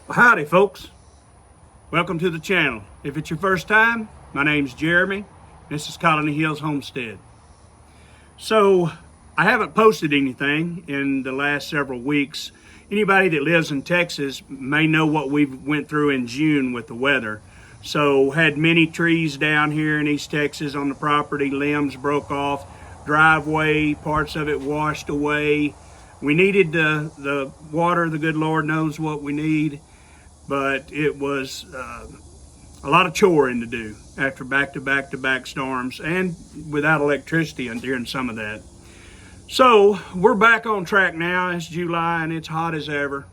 Well, howdy folks, welcome to the channel. If it's your first time, my name's Jeremy. This is Colony Hills Homestead. So I haven't posted anything in the last several weeks. Anybody that lives in Texas may know what we went through in June with the weather. So had many trees down here in East Texas on the property, limbs broke off, driveway, parts of it washed away. We needed the water, the good Lord knows what we need. But it was a lot of choring to do after back-to-back storms and without electricity during some of that. So we're back on track now. It's July and it's hot as ever.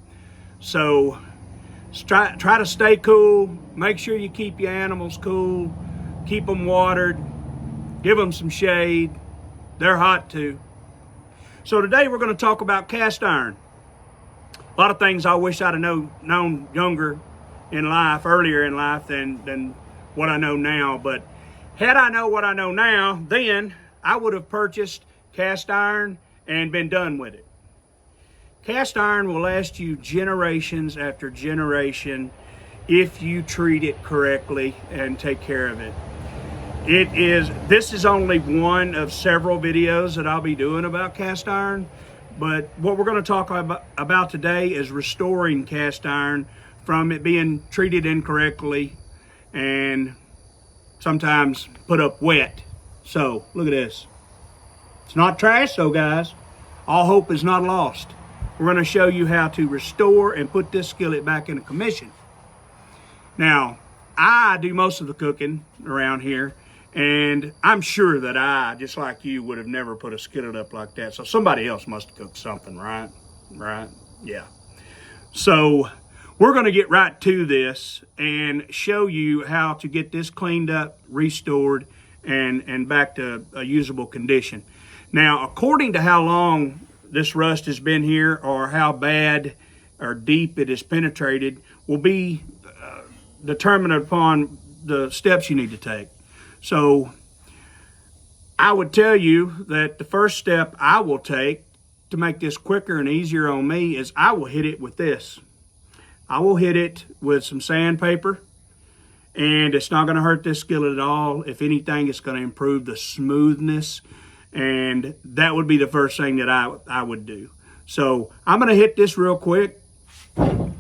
So try to stay cool. Make sure you keep your animals cool. Keep them watered. Give them some shade. They're hot too. So today we're going to talk about cast iron. A lot of things I wish I'd have known younger in life, earlier in life than what I know now. But had I known what I know now, then I would have purchased cast iron and been done with it. Cast iron will last you generations after generation if you treat it correctly and take care of it. This is only one of several videos that I'll be doing about cast iron. But what we're going to talk about today is restoring cast iron from it being treated incorrectly and sometimes put up wet. So look at this. It's not trash though, guys. All hope is not lost. We're going to show you how to restore and put this skillet back into commission. Now, I do most of the cooking around here. And I'm sure that I, just like you, would have never put a skillet up like that. So somebody else must have cooked something, right? Right? Yeah. So we're going to get right to this and show you how to get this cleaned up, restored, and back to a usable condition. Now, according to how long this rust has been here or how bad or deep it has penetrated will be determined upon the steps you need to take. So I would tell you that the first step I will take to make this quicker and easier on me is I will hit it with this. I will hit it with some sandpaper, and it's not going to hurt this skillet at all. If anything, it's going to improve the smoothness, and that would be the first thing that I would do. So I'm going to hit this real quick, and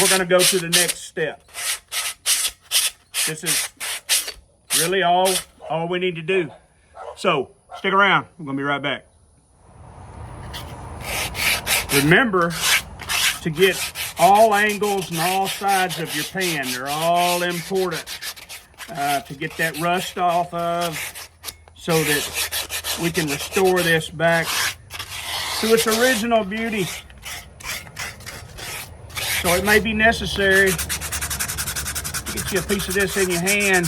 we're going to go to the next step. This is really all we need to do. So stick around. We're going to be right back. Remember to get all angles and all sides of your pan. They're all important to get that rust off of so that we can restore this back to its original beauty. So it may be necessary get you a piece of this in your hand.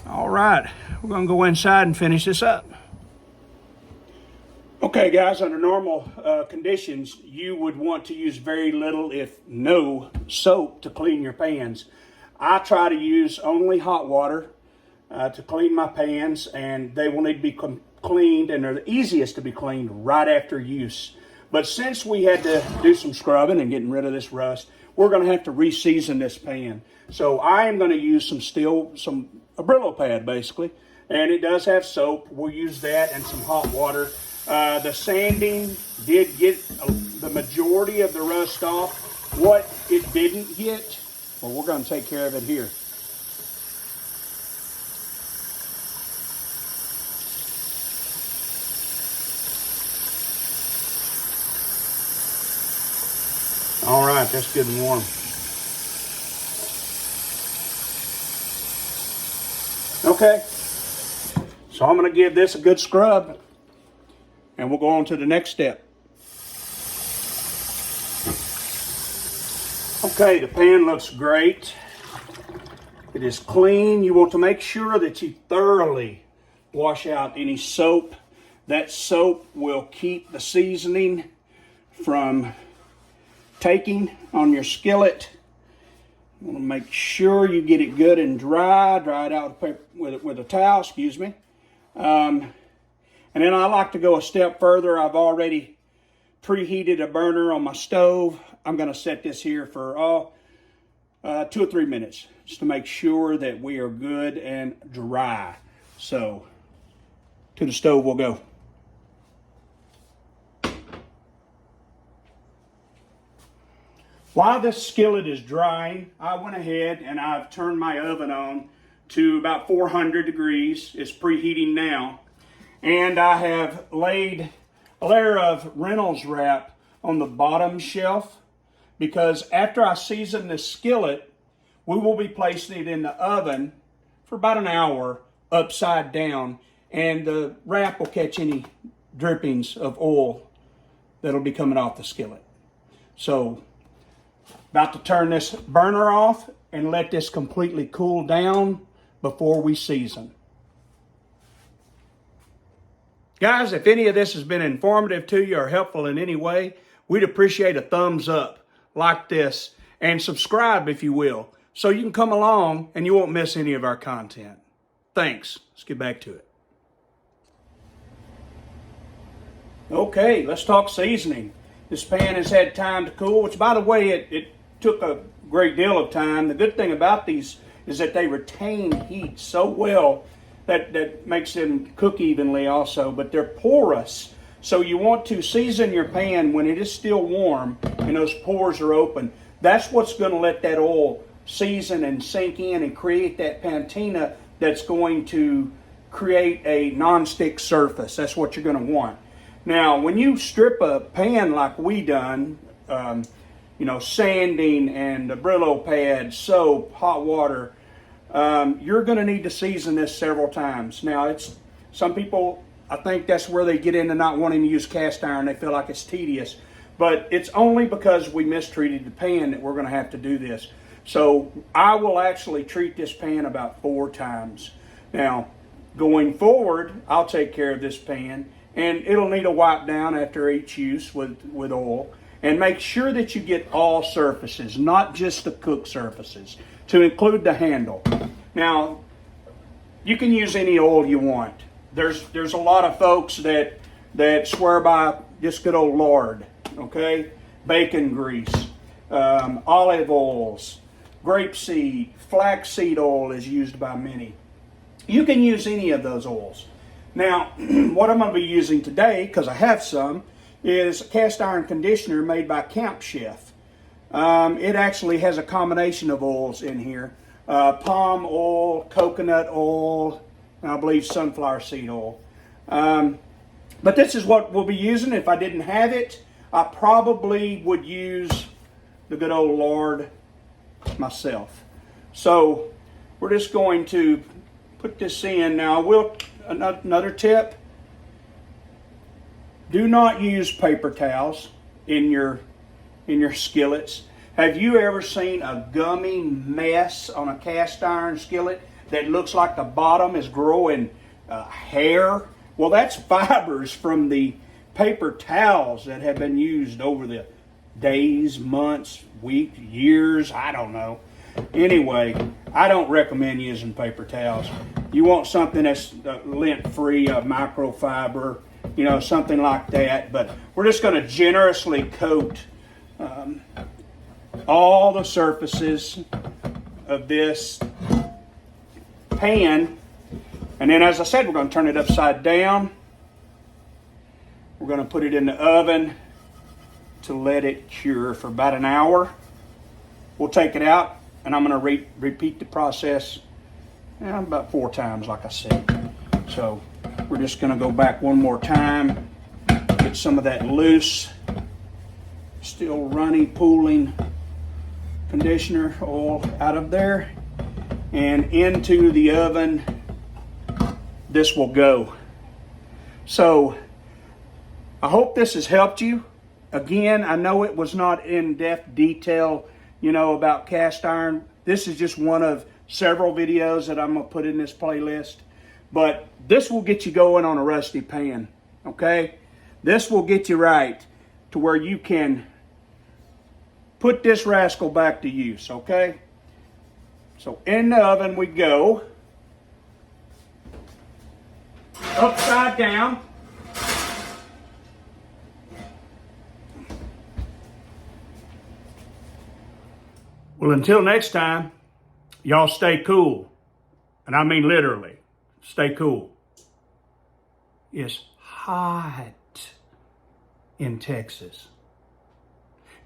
All right, we're gonna go inside and finish this up. Okay guys, under normal conditions, you would want to use very little, if no, soap to clean your pans. I try to use only hot water to clean my pans, and they will need to be cleaned, and they're the easiest to be cleaned right after use. But since we had to do some scrubbing and getting rid of this rust, we're going to have to re-season this pan. So I am going to use a Brillo pad basically, and it does have soap. We'll use that and some hot water. The sanding did get the majority of the rust off. What it didn't get, well, we're going to take care of it here. All right, that's good and warm. Okay, so I'm going to give this a good scrub, and we'll go on to the next step. Okay, the pan looks great. It is clean. You want to make sure that you thoroughly wash out any soap. That soap will keep the seasoning from taking on your skillet. Want to make sure you get it good and dry. Dry it out with a towel, excuse me. And then I like to go a step further. I've already preheated a burner on my stove. I'm going to set this here for 2 or 3 minutes just to make sure that we are good and dry. So to the stove we'll go. While this skillet is drying, I went ahead and I've turned my oven on to about 400 degrees. It's preheating now. And I have laid a layer of Reynolds wrap on the bottom shelf, because after I season this skillet, we will be placing it in the oven for about an hour upside down, and the wrap will catch any drippings of oil that'll be coming off the skillet. So, about to turn this burner off and let this completely cool down before we season. Guys, if any of this has been informative to you or helpful in any way, we'd appreciate a thumbs up like this, and subscribe if you will, so you can come along and you won't miss any of our content. Thanks. Let's get back to it. Okay, let's talk seasoning. This pan has had time to cool, which, by the way, it took a great deal of time. The good thing about these is that they retain heat so well that makes them cook evenly also, but they're porous. So you want to season your pan when it is still warm and those pores are open. That's what's going to let that oil season and sink in and create that patina that's going to create a non-stick surface. That's what you're going to want. Now, when you strip a pan like we done, sanding and a Brillo pad, soap, hot water, you're going to need to season this several times. Now, some people, I think that's where they get into not wanting to use cast iron. They feel like it's tedious. But it's only because we mistreated the pan that we're going to have to do this. So I will actually treat this pan about 4 times. Now, going forward, I'll take care of this pan, and it'll need a wipe down after each use with oil. And make sure that you get all surfaces, not just the cook surfaces, to include the handle. Now, you can use any oil you want. There's a lot of folks that swear by just good old lard, okay? Bacon grease, olive oils, grapeseed, flaxseed oil is used by many. You can use any of those oils. Now, what I'm going to be using today, because I have some, is a cast iron conditioner made by Camp Chef. It actually has a combination of oils in here. Palm oil, coconut oil, and I believe sunflower seed oil. But this is what we'll be using. If I didn't have it, I probably would use the good old lard myself. So we're just going to put this in. Now, another tip, do not use paper towels in your skillets. Have you ever seen a gummy mess on a cast iron skillet that looks like the bottom is growing hair? Well, that's fibers from the paper towels that have been used over the days, months, weeks, years, I don't know. Anyway, I don't recommend using paper towels. You want something that's lint-free, microfiber, something like that. But we're just going to generously coat all the surfaces of this pan. And then, as I said, we're going to turn it upside down. We're going to put it in the oven to let it cure for about an hour. We'll take it out, and I'm going to repeat the process about 4 times, like I said. So we're just going to go back one more time, get some of that loose, still runny, pooling conditioner oil out of there, and into the oven this will go. So I hope this has helped you. Again, I know it was not in-depth detail, about cast iron. This is just one of several videos that I'm going to put in this playlist. But this will get you going on a rusty pan, okay? This will get you right to where you can put this rascal back to use, okay? So in the oven we go. Upside down. Well, until next time, y'all stay cool. And I mean literally, stay cool. It's hot in Texas.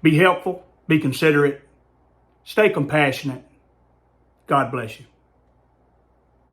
Be helpful, be considerate, stay compassionate. God bless you.